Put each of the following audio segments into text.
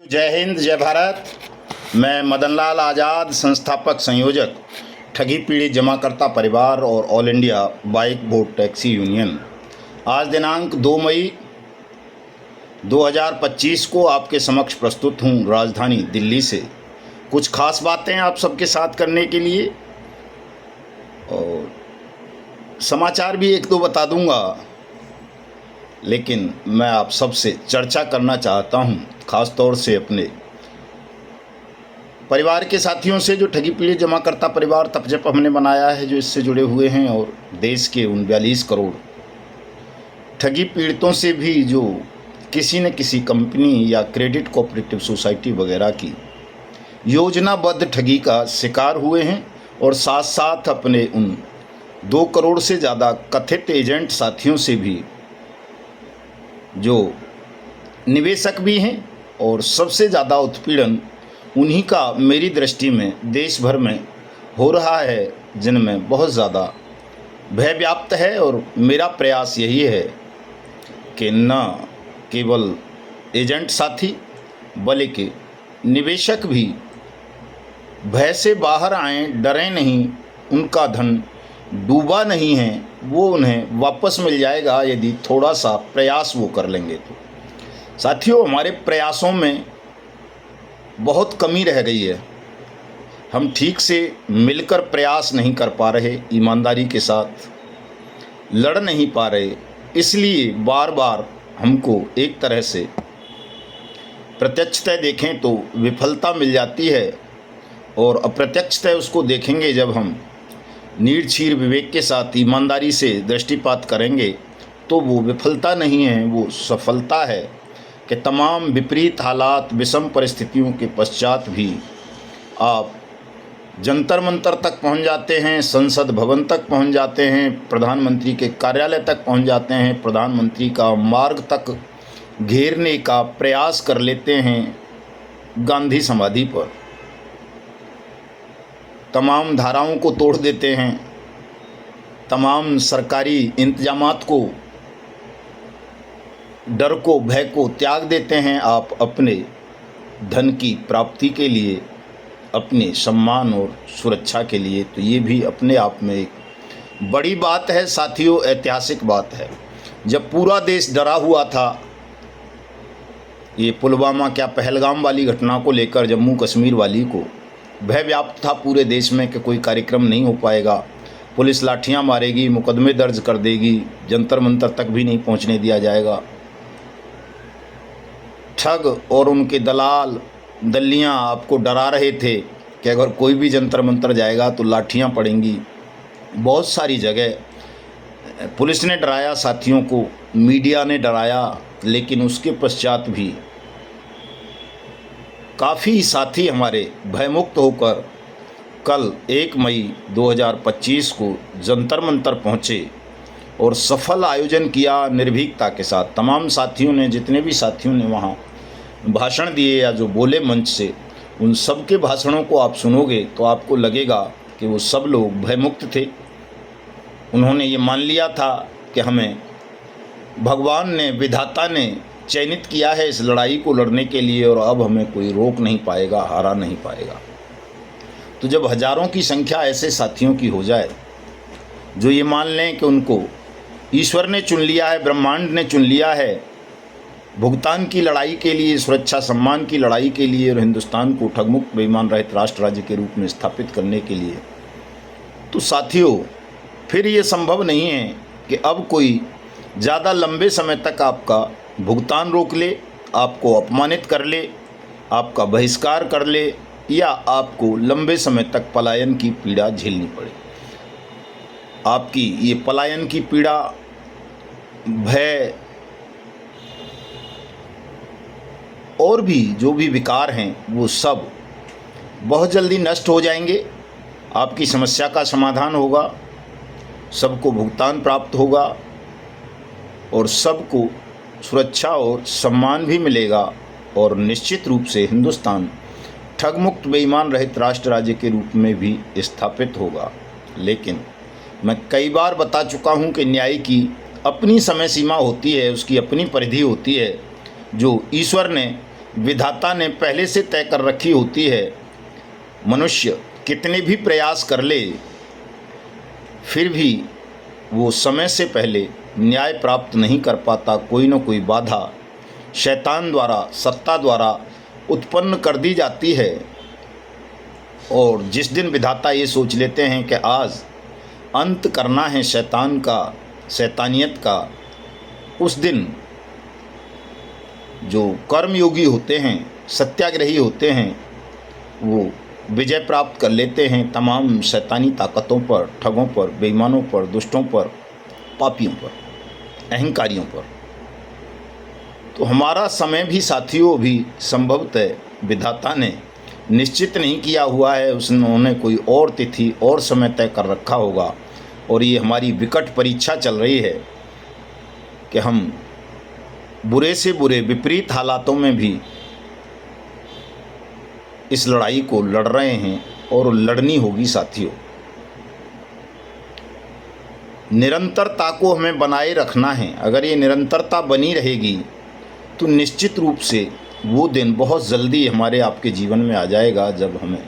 जय हिंद, जय भारत। मैं मदनलाल आज़ाद, संस्थापक संयोजक ठगी पीड़ित जमाकर्ता परिवार और all India bike boat taxi union, आज दिनांक 2 मई 2025 को आपके समक्ष प्रस्तुत हूँ राजधानी दिल्ली से कुछ खास बातें आप सबके साथ करने के लिए, और समाचार भी एक दो बता दूंगा, लेकिन मैं आप सबसे चर्चा करना चाहता हूं, ख़ास तौर से अपने परिवार के साथियों से जो ठगी पीड़ित जमाकर्ता परिवार तपजप हमने बनाया है, जो इससे जुड़े हुए हैं, और देश के उन 42 करोड़ ठगी पीड़ितों से भी जो किसी न किसी कंपनी या क्रेडिट कोऑपरेटिव सोसाइटी वगैरह की योजनाबद्ध ठगी का शिकार हुए हैं, और साथ साथ अपने उन 2 करोड़ से ज़्यादा कथित एजेंट साथियों से भी जो निवेशक भी हैं, और सबसे ज़्यादा उत्पीड़न उन्हीं का मेरी दृष्टि में देश भर में हो रहा है, जिनमें बहुत ज़्यादा भय व्याप्त है। और मेरा प्रयास यही है कि न केवल एजेंट साथी बल्कि निवेशक भी भय से बाहर आएं, डरें नहीं, उनका धन डूबा नहीं है, वो उन्हें वापस मिल जाएगा यदि थोड़ा सा प्रयास वो कर लेंगे तो। साथियों, हमारे प्रयासों में बहुत कमी रह गई है। हम ठीक से मिलकर प्रयास नहीं कर पा रहे, ईमानदारी के साथ लड़ नहीं पा रहे, इसलिए बार बार हमको एक तरह से प्रत्यक्षतः देखें तो विफलता मिल जाती है, और अप्रत्यक्षतः उसको देखेंगे जब हम नीड़ छीर विवेक के साथ ईमानदारी से दृष्टिपात करेंगे तो वो विफलता नहीं है, वो सफलता है कि तमाम विपरीत हालात, विषम परिस्थितियों के पश्चात भी आप जंतर मंतर तक पहुंच जाते हैं, संसद भवन तक पहुंच जाते हैं, प्रधानमंत्री के कार्यालय तक पहुंच जाते हैं, प्रधानमंत्री का मार्ग तक घेरने का प्रयास कर लेते हैं, गांधी समाधि पर तमाम धाराओं को तोड़ देते हैं, तमाम सरकारी इंतजामात को, डर को, भय को त्याग देते हैं आप अपने धन की प्राप्ति के लिए, अपने सम्मान और सुरक्षा के लिए। तो ये भी अपने आप में एक बड़ी बात है साथियों, ऐतिहासिक बात है। जब पूरा देश डरा हुआ था ये पुलवामा क्या पहलगाम वाली घटना को लेकर, जम्मू कश्मीर वाली को, भय व्याप्त था पूरे देश में कि कोई कार्यक्रम नहीं हो पाएगा, पुलिस लाठियां मारेगी, मुकदमे दर्ज कर देगी, जंतर मंतर तक भी नहीं पहुंचने दिया जाएगा। ठग और उनके दलाल दल्लियां आपको डरा रहे थे कि अगर कोई भी जंतर मंतर जाएगा तो लाठियां पड़ेंगी। बहुत सारी जगह पुलिस ने डराया साथियों को, मीडिया ने डराया, लेकिन उसके पश्चात भी काफ़ी साथी हमारे भयमुक्त होकर कल 1 मई 2025 को जंतर मंतर पहुँचे और सफल आयोजन किया निर्भीकता के साथ। तमाम साथियों ने, जितने भी साथियों ने वहाँ भाषण दिए या जो बोले मंच से, उन सब के भाषणों को आप सुनोगे तो आपको लगेगा कि वो सब लोग भयमुक्त थे। उन्होंने ये मान लिया था कि हमें भगवान ने, विधाता ने चयनित किया है इस लड़ाई को लड़ने के लिए, और अब हमें कोई रोक नहीं पाएगा, हरा नहीं पाएगा। तो जब हजारों की संख्या ऐसे साथियों की हो जाए जो ये मान लें कि उनको ईश्वर ने चुन लिया है, ब्रह्मांड ने चुन लिया है भुगतान की लड़ाई के लिए, सुरक्षा सम्मान की लड़ाई के लिए, और हिंदुस्तान को ठगमुक्त बेईमान रहित राष्ट्र राज्य के रूप में स्थापित करने के लिए, तो साथियों फिर ये संभव नहीं है कि अब कोई ज़्यादा लंबे समय तक आपका भुगतान रोक ले, आपको अपमानित कर ले, आपका बहिष्कार कर ले, या आपको लंबे समय तक पलायन की पीड़ा झेलनी पड़े। आपकी ये पलायन की पीड़ा, भय और भी जो भी विकार हैं वो सब बहुत जल्दी नष्ट हो जाएंगे। आपकी समस्या का समाधान होगा, सबको भुगतान प्राप्त होगा, और सबको सुरक्षा और सम्मान भी मिलेगा, और निश्चित रूप से हिंदुस्तान ठगमुक्त बेईमान रहित राष्ट्र राज्य के रूप में भी स्थापित होगा। लेकिन मैं कई बार बता चुका हूं कि न्याय की अपनी समय सीमा होती है, उसकी अपनी परिधि होती है। जो ईश्वर ने विधाता ने पहले से तय कर रखी होती है। मनुष्य कितने भी प्रयास कर ले फिर भी वो समय से पहले न्याय प्राप्त नहीं कर पाता। कोई न कोई बाधा शैतान द्वारा, सत्ता द्वारा उत्पन्न कर दी जाती है। और जिस दिन विधाता ये सोच लेते हैं कि आज अंत करना है शैतान का, शैतानियत का, उस दिन जो कर्मयोगी होते हैं, सत्याग्रही होते हैं, वो विजय प्राप्त कर लेते हैं तमाम शैतानी ताकतों पर, ठगों पर, बेईमानों पर, दुष्टों पर, पापियों पर, अहंकारियों पर। तो हमारा समय भी साथियों भी संभवतः विधाता ने निश्चित नहीं किया हुआ है। उन्होंने कोई और तिथि और समय तय कर रखा होगा। और ये हमारी विकट परीक्षा चल रही है कि हम बुरे से बुरे विपरीत हालातों में भी इस लड़ाई को लड़ रहे हैं और लड़नी होगी साथियों। निरंतरता को हमें बनाए रखना है। अगर ये निरंतरता बनी रहेगी तो निश्चित रूप से वो दिन बहुत जल्दी हमारे आपके जीवन में आ जाएगा जब हमें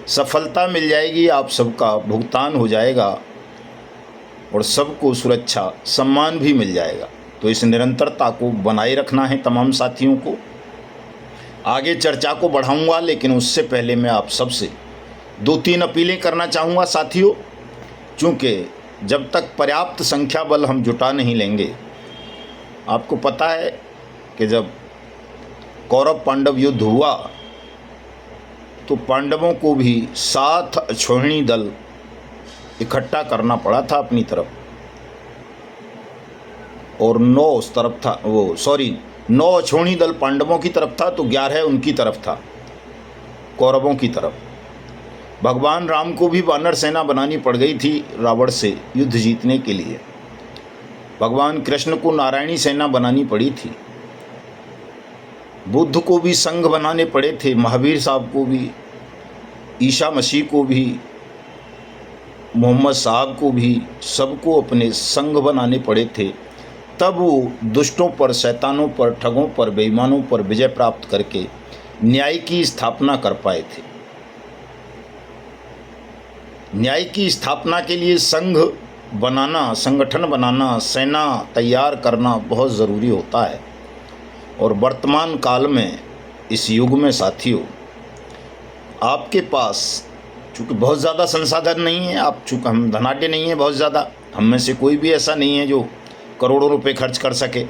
सफलता मिल जाएगी, आप सबका भुगतान हो जाएगा और सबको सुरक्षा सम्मान भी मिल जाएगा। तो इस निरंतरता को बनाए रखना है तमाम साथियों को। आगे चर्चा को बढ़ाऊंगा, लेकिन उससे पहले मैं आप सबसे 2-3 अपीलें करना चाहूँगा साथियों। चूँकि जब तक पर्याप्त संख्या बल हम जुटा नहीं लेंगे, आपको पता है कि जब कौरव पांडव युद्ध हुआ तो पांडवों को भी 7 अक्षौहिणी दल इकट्ठा करना पड़ा था अपनी तरफ, और 9 उस तरफ था, 9 अक्षौहिणी दल पांडवों की तरफ था तो 11 उनकी तरफ था, कौरवों की तरफ। भगवान राम को भी वानर सेना बनानी पड़ गई थी रावण से युद्ध जीतने के लिए। भगवान कृष्ण को नारायणी सेना बनानी पड़ी थी। बुद्ध को भी संघ बनाने पड़े थे, महावीर साहब को भी, ईसा मसीह को भी, मोहम्मद साहब को भी, सबको अपने संघ बनाने पड़े थे। तब वो दुष्टों पर, शैतानों पर, ठगों पर, बेईमानों पर विजय प्राप्त करके न्याय की स्थापना कर पाए थे। न्याय की स्थापना के लिए संघ बनाना, संगठन बनाना, सेना तैयार करना बहुत ज़रूरी होता है। और वर्तमान काल में, इस युग में साथियों, आपके पास चूँकि बहुत ज़्यादा संसाधन नहीं है, आप चूँकि हम धनाढ्य नहीं हैं बहुत ज़्यादा, हम में से कोई भी ऐसा नहीं है जो करोड़ों रुपए खर्च कर सके।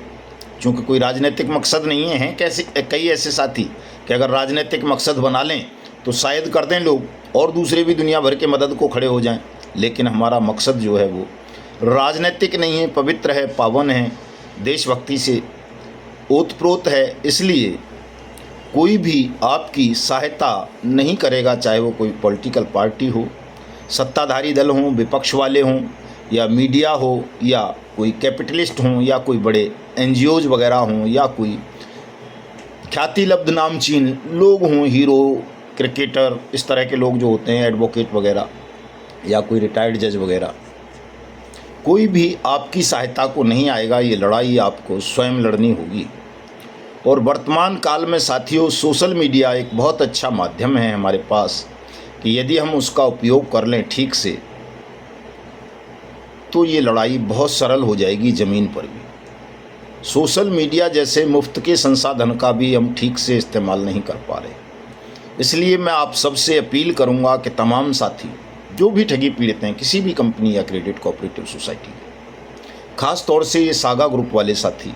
चूँकि कोई राजनीतिक मकसद नहीं है, कई ऐसे साथी कि अगर राजनीतिक मकसद बना लें तो शायद कर दें लोग और दूसरे भी दुनिया भर के मदद को खड़े हो जाएं। लेकिन हमारा मकसद जो है वो राजनीतिक नहीं है, पवित्र है, पावन है, देशभक्ति से ओतप्रोत है। इसलिए कोई भी आपकी सहायता नहीं करेगा, चाहे वो कोई पॉलिटिकल पार्टी हो, सत्ताधारी दल हों, विपक्ष वाले हों, या मीडिया हो, या कोई कैपिटलिस्ट हों, या कोई बड़े NGOs वगैरह हों, या कोई ख्यातिलब्ध नामचीन लोग हों, हीरो, क्रिकेटर, इस तरह के लोग जो होते हैं, एडवोकेट वगैरह, या कोई रिटायर्ड जज वगैरह, कोई भी आपकी सहायता को नहीं आएगा। ये लड़ाई आपको स्वयं लड़नी होगी। और वर्तमान काल में साथियों, सोशल मीडिया एक बहुत अच्छा माध्यम है हमारे पास कि यदि हम उसका उपयोग कर लें ठीक से तो ये लड़ाई बहुत सरल हो जाएगी ज़मीन पर भी। सोशल मीडिया जैसे मुफ्त के संसाधन का भी हम ठीक से इस्तेमाल नहीं कर पा रहे। इसलिए मैं आप सबसे अपील करूंगा कि तमाम साथी जो भी ठगी पीड़ित हैं किसी भी कंपनी या क्रेडिट कोऑपरेटिव सोसाइटी के, ख़ास तौर से ये सागा ग्रुप वाले साथी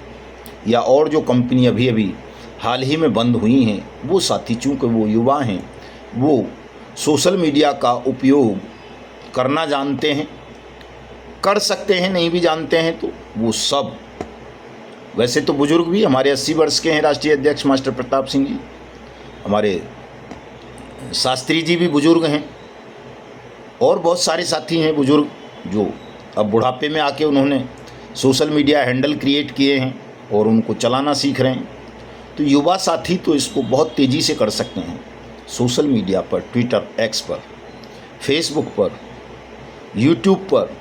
या और जो कंपनी अभी अभी हाल ही में बंद हुई हैं, वो साथी चूँकि वो युवा हैं, वो सोशल मीडिया का उपयोग करना जानते हैं, कर सकते हैं, नहीं भी जानते हैं तो वो सब, वैसे तो बुजुर्ग भी हमारे 80 वर्ष के हैं, राष्ट्रीय अध्यक्ष मास्टर प्रताप सिंह जी, हमारे शास्त्री जी भी बुजुर्ग हैं, और बहुत सारे साथी हैं बुजुर्ग जो अब बुढ़ापे में आके उन्होंने सोशल मीडिया हैंडल क्रिएट किए हैं और उनको चलाना सीख रहे हैं। तो युवा साथी तो इसको बहुत तेज़ी से कर सकते हैं। सोशल मीडिया पर, ट्विटर, एक्स पर, फेसबुक पर, यूट्यूब पर,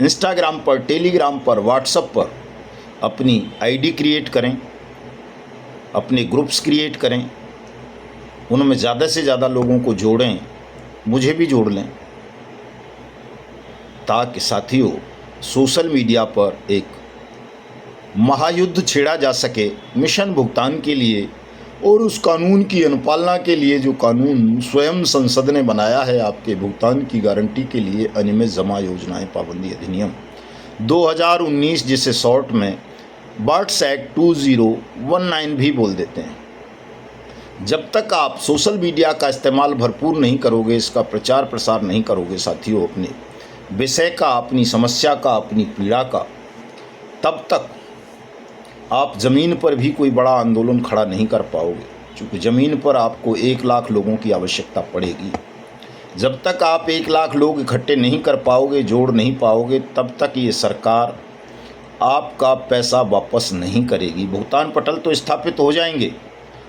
इंस्टाग्राम पर, टेलीग्राम पर, व्हाट्सएप पर अपनी आईडी क्रिएट करें, अपने ग्रुप्स क्रिएट करें, उनमें ज़्यादा से ज़्यादा लोगों को जोड़ें, मुझे भी जोड़ लें, ताकि साथियों सोशल मीडिया पर एक महायुद्ध छेड़ा जा सके मिशन भुगतान के लिए और उस कानून की अनुपालना के लिए जो कानून स्वयं संसद ने बनाया है आपके भुगतान की गारंटी के लिए, अनियमित जमा योजनाएं पाबंदी अधिनियम 2019, जिसे शॉर्ट में बार्ट्स एक्ट 2019 भी बोल देते हैं। जब तक आप सोशल मीडिया का इस्तेमाल भरपूर नहीं करोगे, इसका प्रचार प्रसार नहीं करोगे साथियों, अपने विषय का, अपनी समस्या का, अपनी पीड़ा का, तब तक आप ज़मीन पर भी कोई बड़ा आंदोलन खड़ा नहीं कर पाओगे, क्योंकि ज़मीन पर आपको 1 लाख लोगों की आवश्यकता पड़ेगी। जब तक आप 1 लाख लोग इकट्ठे नहीं कर पाओगे, जोड़ नहीं पाओगे, तब तक ये सरकार आपका पैसा वापस नहीं करेगी। भुगतान पटल तो स्थापित हो जाएंगे,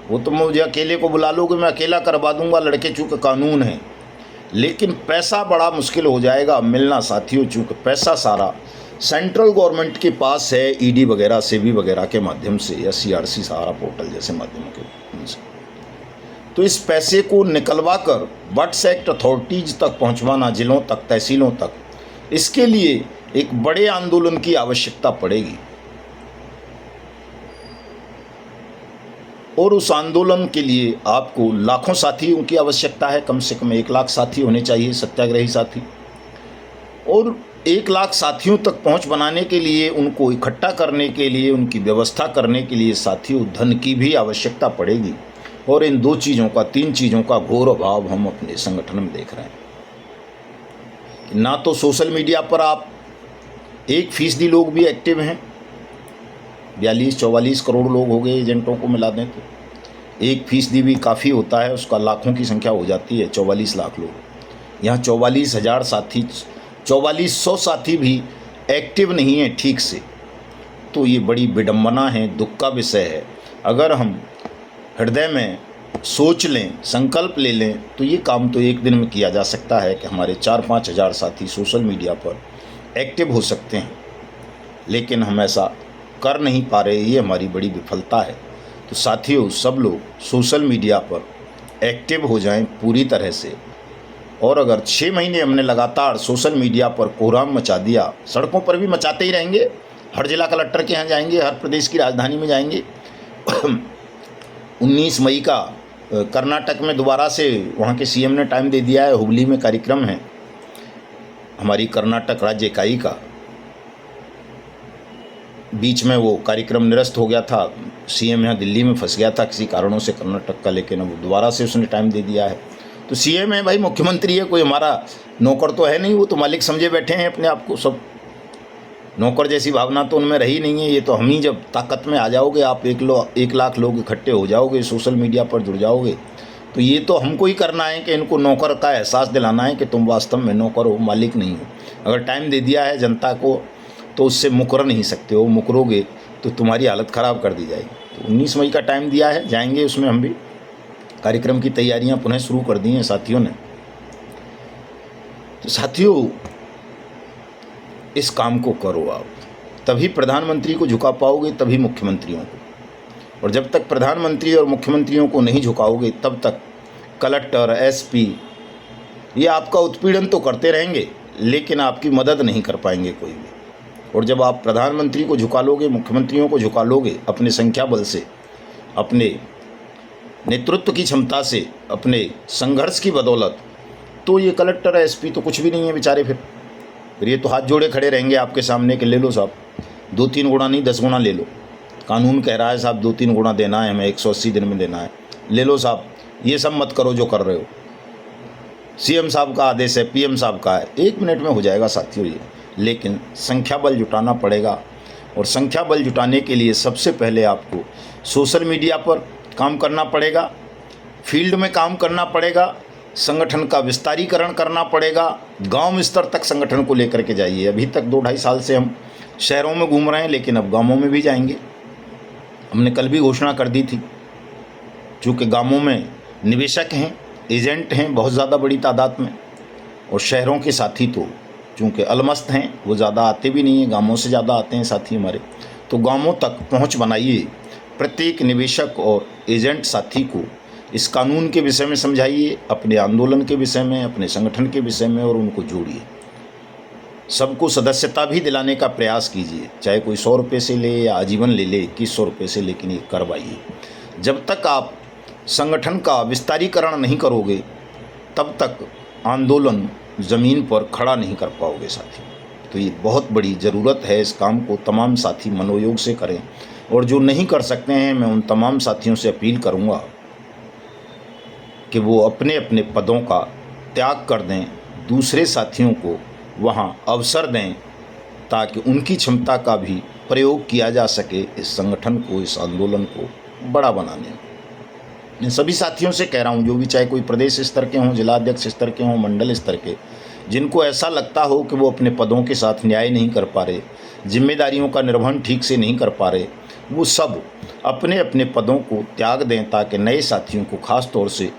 वो तो मुझे अकेले को बुला लोगे, मैं अकेला करवा दूंगा, लड़के चूँकि कानून है, लेकिन पैसा बड़ा मुश्किल हो जाएगा मिलना साथियों, चूँकि पैसा सारा सेंट्रल गवर्नमेंट के पास है, ईडी वगैरह सेबी वगैरह के माध्यम से या सीआरसी सहारा पोर्टल जैसे माध्यमों के माध्यम से। तो इस पैसे को निकलवा कर बार्ट्स एक्ट अथॉरिटीज तक पहुंचवाना, जिलों तक, तहसीलों तक, इसके लिए एक बड़े आंदोलन की आवश्यकता पड़ेगी। और उस आंदोलन के लिए आपको लाखों साथियों की आवश्यकता है, कम से कम 1 लाख साथी होने चाहिए, सत्याग्रही साथी। और 1 लाख साथियों तक पहुंच बनाने के लिए, उनको इकट्ठा करने के लिए, उनकी व्यवस्था करने के लिए साथियों धन की भी आवश्यकता पड़ेगी। और इन 2 चीज़ों का, 3 चीज़ों का घोर अभाव हम अपने संगठन में देख रहे हैं। ना तो सोशल मीडिया पर आप 1% लोग भी एक्टिव हैं, 42-44 करोड़ लोग हो गए, एजेंटों को मिला दें तो 1% भी काफ़ी होता है, उसका लाखों की संख्या हो जाती है, 44 लाख लोग। यहाँ 44,000 साथी, 4400 साथी भी एक्टिव नहीं है ठीक से, तो ये बड़ी विडंबना है, दुख का विषय है। अगर हम हृदय में सोच लें, संकल्प ले लें, तो ये काम तो एक दिन में किया जा सकता है कि हमारे 4-5 हज़ार साथी सोशल मीडिया पर एक्टिव हो सकते हैं, लेकिन हम ऐसा कर नहीं पा रहे, ये हमारी बड़ी विफलता है। तो साथियों सब लोग सोशल मीडिया पर एक्टिव हो जाएं पूरी तरह से। और अगर 6 महीने हमने लगातार सोशल मीडिया पर कोहराम मचा दिया, सड़कों पर भी मचाते ही रहेंगे, हर जिला कलेक्टर के यहाँ जाएंगे, हर प्रदेश की राजधानी में जाएंगे। 19 मई का कर्नाटक में दोबारा से वहाँ के सीएम ने टाइम दे दिया है, हुबली में कार्यक्रम है हमारी कर्नाटक राज्य इकाई का। बीच में वो कार्यक्रम निरस्त हो गया था, सीएम यहाँ दिल्ली में फंस गया था किसी कारणों से कर्नाटक का, लेकिन अब दोबारा से उसने टाइम दे दिया है। तो सीएम है भाई, मुख्यमंत्री है, कोई हमारा नौकर तो है नहीं, वो तो मालिक समझे बैठे हैं अपने आप को। सब नौकर जैसी भावना तो उनमें रही नहीं है। ये तो हम ही जब ताकत में आ जाओगे, आप 1 लाख लोग इकट्ठे हो जाओगे, सोशल मीडिया पर जुड़ जाओगे, तो ये तो हमको ही करना है कि इनको नौकर का एहसास दिलाना है कि तुम वास्तव में नौकर हो, मालिक नहीं हो। अगर टाइम दे दिया है जनता को तो उससे मुकर नहीं सकते हो, मुकरोगे तो तुम्हारी हालत ख़राब कर दी जाएगी। तो 19 मई का टाइम दिया है, जाएंगे, उसमें हम भी कार्यक्रम की तैयारियां पुनः शुरू कर दी हैं साथियों ने। तो साथियों इस काम को करो आप, तभी प्रधानमंत्री को झुका पाओगे, तभी मुख्यमंत्रियों को। और जब तक प्रधानमंत्री और मुख्यमंत्रियों को नहीं झुकाओगे, तब तक कलेक्टर, एसपी ये आपका उत्पीड़न तो करते रहेंगे, लेकिन आपकी मदद नहीं कर पाएंगे कोई भी। और जब आप प्रधानमंत्री को झुका लोगे, मुख्यमंत्रियों को झुका लोगे अपने संख्या बल से, अपने नेतृत्व की क्षमता से, अपने संघर्ष की बदौलत, तो ये कलेक्टर एसपी तो कुछ भी नहीं है बेचारे। फिर ये तो हाथ जोड़े खड़े रहेंगे आपके सामने कि ले लो साहब, 2-3 गुना नहीं 10 गुना ले लो। कानून कह रहा है साहब 2-3 गुना देना है हमें, 180 दिन में देना है, ले लो साहब, ये सब मत करो जो कर रहे हो। सीएम साहब का आदेश है, पीएम साहब का है, 1 मिनट में हो जाएगा साथियों ये। लेकिन संख्या बल जुटाना पड़ेगा, और संख्या बल जुटाने के लिए सबसे पहले आपको सोशल मीडिया पर काम करना पड़ेगा, फील्ड में काम करना पड़ेगा, संगठन का विस्तारीकरण करना पड़ेगा, गांव स्तर तक संगठन को लेकर के जाइए। अभी तक 2-2.5 साल से हम शहरों में घूम रहे हैं, लेकिन अब गांवों में भी जाएंगे। हमने कल भी घोषणा कर दी थी, चूँकि गांवों में निवेशक हैं, एजेंट हैं बहुत ज़्यादा बड़ी तादाद में, और शहरों के साथी तो चूँकि अलमस्त हैं, वो ज़्यादा आते भी नहीं हैं, गांवों से ज़्यादा आते हैं साथी हमारे। तो गांवों तक पहुंच बनाइए, प्रत्येक निवेशक और एजेंट साथी को इस कानून के विषय में समझाइए, अपने आंदोलन के विषय में, अपने संगठन के विषय में, और उनको जोड़िए। सबको सदस्यता भी दिलाने का प्रयास कीजिए, चाहे कोई 100 रुपये से ले या आजीवन ले ले 2100 रुपये से, लेकिन ये करवाइए। जब तक आप संगठन का विस्तारीकरण नहीं करोगे तब तक आंदोलन ज़मीन पर खड़ा नहीं कर पाओगे साथी। तो ये बहुत बड़ी ज़रूरत है, इस काम को तमाम साथी मनोयोग से करें। और जो नहीं कर सकते हैं, मैं उन तमाम साथियों से अपील करूँगा कि वो अपने अपने पदों का त्याग कर दें, दूसरे साथियों को वहाँ अवसर दें, ताकि उनकी क्षमता का भी प्रयोग किया जा सके इस संगठन को, इस आंदोलन को बड़ा बनाने में। मैं सभी साथियों से कह रहा हूँ, जो भी चाहे कोई प्रदेश स्तर के हों, जिलाध्यक्ष स्तर के हों, मंडल स्तर के, जिनको ऐसा लगता हो कि वो अपने पदों के साथ न्याय नहीं कर पा रहे, जिम्मेदारियों का निर्वहन ठीक से नहीं कर पा रहे, वो सब अपने अपने पदों को त्याग दें, ताकि नए साथियों को, खास तौर से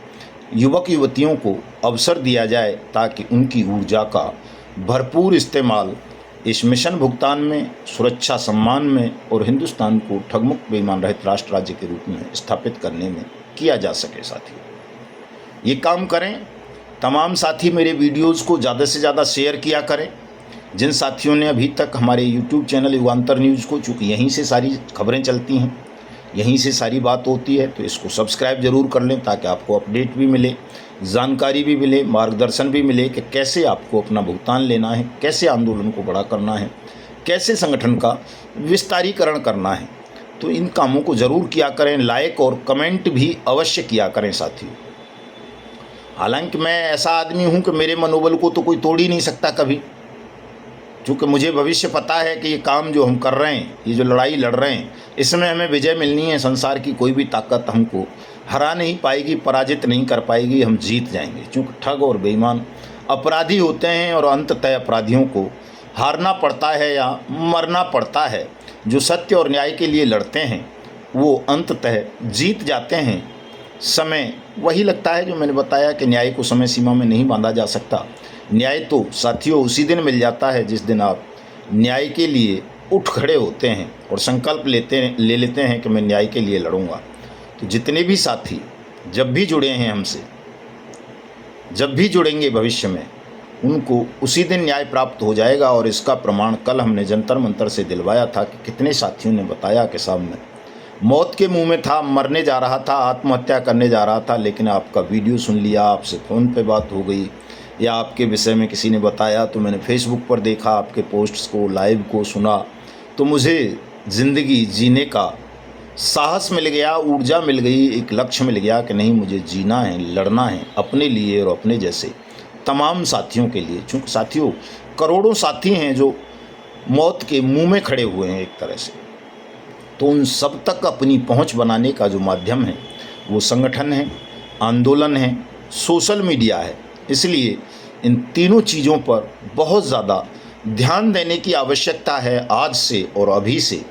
युवक युवतियों को अवसर दिया जाए, ताकि उनकी ऊर्जा का भरपूर इस्तेमाल इस मिशन भुगतान में, सुरक्षा सम्मान में और हिंदुस्तान को ठगमुक्त बेईमान रहित राष्ट्र राज्य के रूप में स्थापित करने में किया जा सके साथियों। ये काम करें। तमाम साथी मेरे वीडियोज़ को ज़्यादा से ज़्यादा शेयर किया करें। जिन साथियों ने अभी तक हमारे YouTube चैनल युगांतर न्यूज़ को, चूँकि यहीं से सारी खबरें चलती हैं, यहीं से सारी बात होती है, तो इसको सब्सक्राइब ज़रूर कर लें, ताकि आपको अपडेट भी मिले, जानकारी भी मिले, मार्गदर्शन भी मिले कि कैसे आपको अपना भुगतान लेना है, कैसे आंदोलन को बड़ा करना है, कैसे संगठन का विस्तारीकरण करना है। तो इन कामों को ज़रूर किया करें। लाइक और कमेंट भी अवश्य किया करें साथियों। हालांकि मैं ऐसा आदमी हूं कि मेरे मनोबल को तो कोई तोड़ ही नहीं सकता कभी, क्योंकि मुझे भविष्य पता है कि ये काम जो हम कर रहे हैं, ये जो लड़ाई लड़ रहे हैं, इसमें हमें विजय मिलनी है। संसार की कोई भी ताकत हमको हरा नहीं पाएगी, पराजित नहीं कर पाएगी, हम जीत जाएंगे। क्योंकि ठग और बेईमान अपराधी होते हैं और अंततः अपराधियों को हारना पड़ता है या मरना पड़ता है। जो सत्य और न्याय के लिए लड़ते हैं वो अंततः जीत जाते हैं। समय वही लगता है जो मैंने बताया कि न्याय को समय सीमा में नहीं बांधा जा सकता। न्याय तो साथियों उसी दिन मिल जाता है जिस दिन आप न्याय के लिए उठ खड़े होते हैं और संकल्प ले लेते हैं कि मैं न्याय के लिए लड़ूंगा। तो जितने भी साथी जब भी जुड़े हैं हमसे, जब भी जुड़ेंगे भविष्य में, उनको उसी दिन न्याय प्राप्त हो जाएगा। और इसका प्रमाण कल हमने जंतर मंतर से दिलवाया था कि कितने साथियों ने बताया कि साहब मैं मौत के मुंह में था, मरने जा रहा था, आत्महत्या करने जा रहा था, लेकिन आपका वीडियो सुन लिया, आपसे फ़ोन पे बात हो गई, या आपके विषय में किसी ने बताया तो मैंने फेसबुक पर देखा, आपके पोस्ट्स को, लाइव को सुना, तो मुझे ज़िंदगी जीने का साहस मिल गया, ऊर्जा मिल गई, एक लक्ष्य मिल गया कि नहीं, मुझे जीना है, लड़ना है अपने लिए और अपने जैसे तमाम साथियों के लिए। चूँकि साथियों करोड़ों साथी हैं जो मौत के मुंह में खड़े हुए हैं एक तरह से, तो उन सब तक अपनी पहुंच बनाने का जो माध्यम है वो संगठन है, आंदोलन है, सोशल मीडिया है। इसलिए इन तीनों चीज़ों पर बहुत ज़्यादा ध्यान देने की आवश्यकता है आज से और अभी से।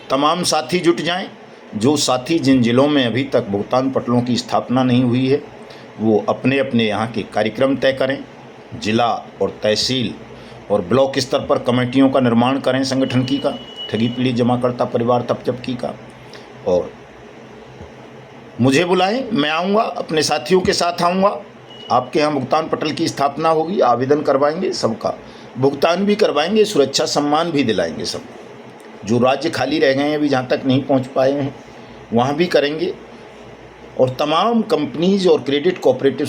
तमाम साथी जुट जाएं। जो साथी जिन जिलों में अभी तक भुगतान पटलों की स्थापना नहीं हुई है वो अपने अपने यहाँ के कार्यक्रम तय करें। जिला और तहसील और ब्लॉक स्तर पर कमेटियों का निर्माण करें संगठन की का, ठगी पीड़ित जमाकर्ता परिवार तपजप का, और मुझे बुलाएं, मैं आऊँगा, अपने साथियों के साथ आऊँगा। आपके यहाँ भुगतान पटल की स्थापना होगी, आवेदन करवाएंगे, सबका भुगतान भी करवाएंगे, सुरक्षा सम्मान भी दिलाएंगे सबको। जो राज्य खाली रह गए हैं अभी, जहाँ तक नहीं पहुँच पाए हैं, वहाँ भी करेंगे। और तमाम कंपनीज और क्रेडिट कोऑपरेटिव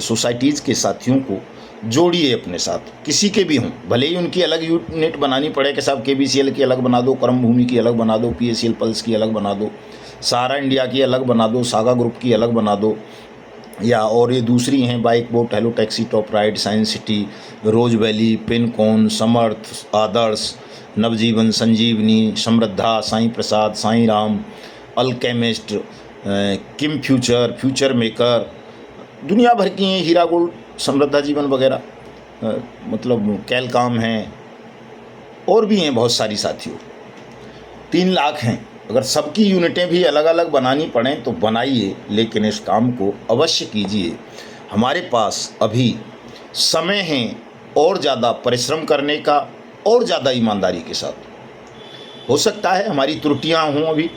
सोसाइटीज़ के साथियों को जोड़िए अपने साथ, किसी के भी हों, भले ही उनकी अलग यूनिट बनानी पड़े कि साहब KBCL की अलग बना दो, कर्म भूमि की अलग बना दो, PACL पल्स की अलग बना दो, सहारा इंडिया की अलग बना दो, सागा ग्रुप की अलग बना दो, या और ये दूसरी हैं bike boat, hello taxi, top ride, science city, rose valley, pinecone, Samarth, Adarsh, Navjeevan, Sanjeevani, Samriddha, Sai Prasad, Sai Ram, alchemist, Kim future, future maker, दुनिया भर की हैं, हीरा गोल्ड, समृद्धा जीवन वगैरह, मतलब कैलकॉम हैं, और भी हैं बहुत सारी साथियों। 3 लाख हैं। अगर सबकी यूनिटें भी अलग अलग बनानी पड़ें तो बनाइए, लेकिन इस काम को अवश्य कीजिए। हमारे पास अभी समय है और ज़्यादा परिश्रम करने का, और ज़्यादा ईमानदारी के साथ। हो सकता है हमारी त्रुटियां हों अभी,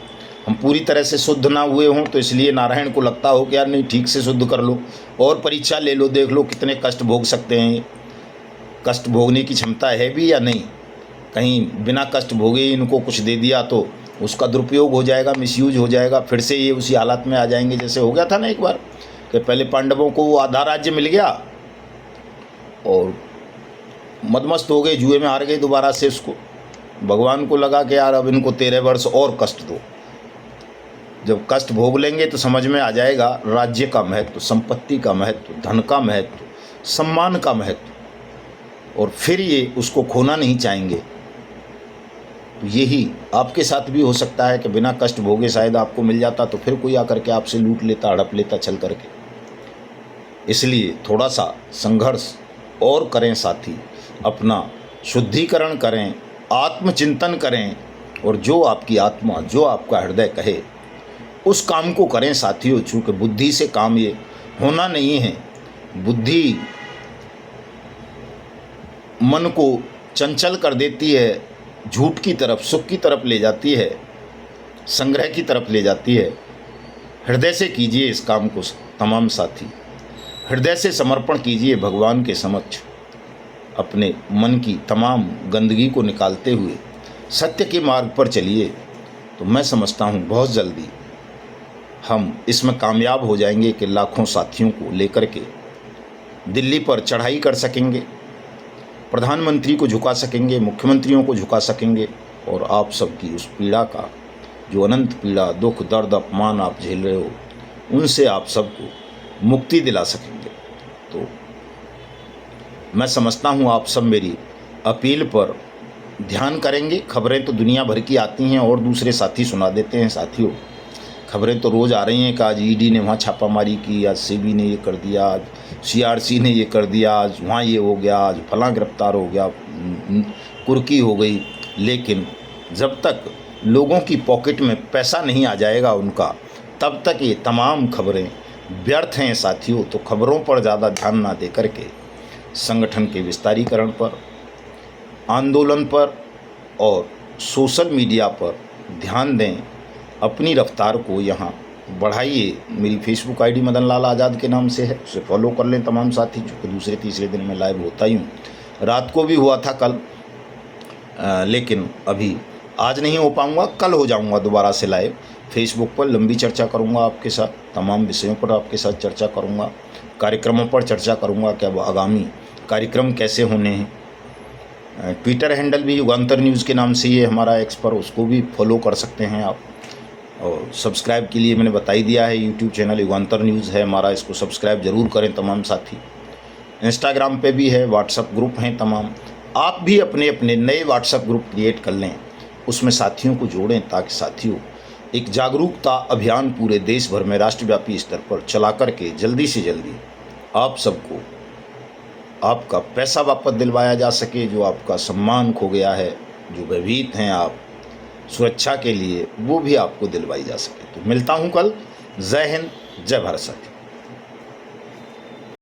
हम पूरी तरह से शुद्ध ना हुए हों तो इसलिए नारायण को लगता हो कि यार नहीं ठीक से शुद्ध कर लो और परीक्षा ले लो, देख लो कितने कष्ट भोग सकते हैं, कष्ट भोगने की क्षमता है भी या नहीं। कहीं बिना कष्ट भोगे इनको कुछ दे दिया तो उसका दुरुपयोग हो जाएगा, मिसयूज हो जाएगा, फिर से ये उसी हालत में आ जाएंगे जैसे हो गया था ना एक बार कि पहले पांडवों को वो आधा राज्य मिल गया और मदमस्त हो गए, जुए में हार गए दोबारा से। उसको भगवान को लगा कि यार अब इनको 13 वर्ष और कष्ट दो। जब कष्ट भोग लेंगे तो समझ में आ जाएगा राज्य का महत्व, संपत्ति का महत्व, धन का महत्व, सम्मान का महत्व, और फिर ये उसको खोना नहीं चाहेंगे। तो यही आपके साथ भी हो सकता है कि बिना कष्ट भोगे शायद आपको मिल जाता तो फिर कोई आकर के आपसे लूट लेता, हड़प लेता छल करके। इसलिए थोड़ा सा संघर्ष और करें साथी, अपना शुद्धिकरण करें, आत्मचिंतन करें, और जो आपकी आत्मा, जो आपका हृदय कहे उस काम को करें साथियों। चूँकि बुद्धि से काम ये होना नहीं है। बुद्धि मन को चंचल कर देती है, झूठ की तरफ, सुख की तरफ ले जाती है, संग्रह की तरफ ले जाती है। हृदय से कीजिए इस काम को तमाम साथी, हृदय से समर्पण कीजिए भगवान के समक्ष। अपने मन की तमाम गंदगी को निकालते हुए सत्य के मार्ग पर चलिए, तो मैं समझता हूँ बहुत जल्दी हम इसमें कामयाब हो जाएंगे कि लाखों साथियों को लेकर के दिल्ली पर चढ़ाई कर सकेंगे, प्रधानमंत्री को झुका सकेंगे, मुख्यमंत्रियों को झुका सकेंगे, और आप सबकी उस पीड़ा का, जो अनंत पीड़ा, दुख, दर्द, अपमान आप झेल रहे हो, उनसे आप सबको मुक्ति दिला सकेंगे। तो मैं समझता हूँ आप सब मेरी अपील पर ध्यान करेंगे। खबरें तो दुनिया भर की आती हैं और दूसरे साथी सुना देते हैं साथियों। खबरें तो रोज़ आ रही हैं कि आज ईडी ने वहाँ छापामारी की, आज सेबी ने ये कर दिया, आज सीआरसी ने ये कर दिया, आज वहाँ ये हो गया, आज फलां गिरफ्तार हो गया, कुर्की हो गई। लेकिन जब तक लोगों की पॉकेट में पैसा नहीं आ जाएगा उनका, तब तक ये तमाम खबरें व्यर्थ हैं साथियों। तो खबरों पर ज़्यादा ध्यान ना दे करके संगठन के विस्तारीकरण पर, आंदोलन पर और सोशल मीडिया पर ध्यान दें। अपनी रफ्तार को यहाँ बढ़ाइए। मेरी फेसबुक आईडी मदन लाल आज़ाद के नाम से है, उसे फॉलो कर लें तमाम साथी, जो कि दूसरे तीसरे दिन में लाइव होता ही हूँ। रात को भी हुआ था कल, लेकिन अभी आज नहीं हो पाऊँगा, कल हो जाऊँगा दोबारा से लाइव। फेसबुक पर लंबी चर्चा करूँगा आपके साथ, तमाम विषयों पर आपके साथ चर्चा करूँगा, कार्यक्रमों पर चर्चा करूँगा कि अब आगामी कार्यक्रम कैसे होने हैं। ट्विटर हैंडल भी युगांतर न्यूज़ के नाम से ही है हमारा, एक्स पर, उसको भी फॉलो कर सकते हैं आप। और सब्सक्राइब के लिए मैंने बता ही दिया है, यूट्यूब चैनल युगांतर न्यूज़ है हमारा, इसको सब्सक्राइब ज़रूर करें तमाम साथी। इंस्टाग्राम पे भी है, व्हाट्सएप ग्रुप हैं तमाम। आप भी अपने अपने नए व्हाट्सएप ग्रुप क्रिएट कर लें, उसमें साथियों को जोड़ें, ताकि साथियों एक जागरूकता अभियान पूरे देश भर में राष्ट्रव्यापी स्तर पर चला करके जल्दी से जल्दी आप सबको आपका पैसा वापस दिलवाया जा सके, जो आपका सम्मान खो गया है, जो भयभीत हैं आप सुरक्षा के लिए, वो भी आपको दिलवाई जा सके। तो मिलता हूँ कल। जय हिंद, जय भारत साथी।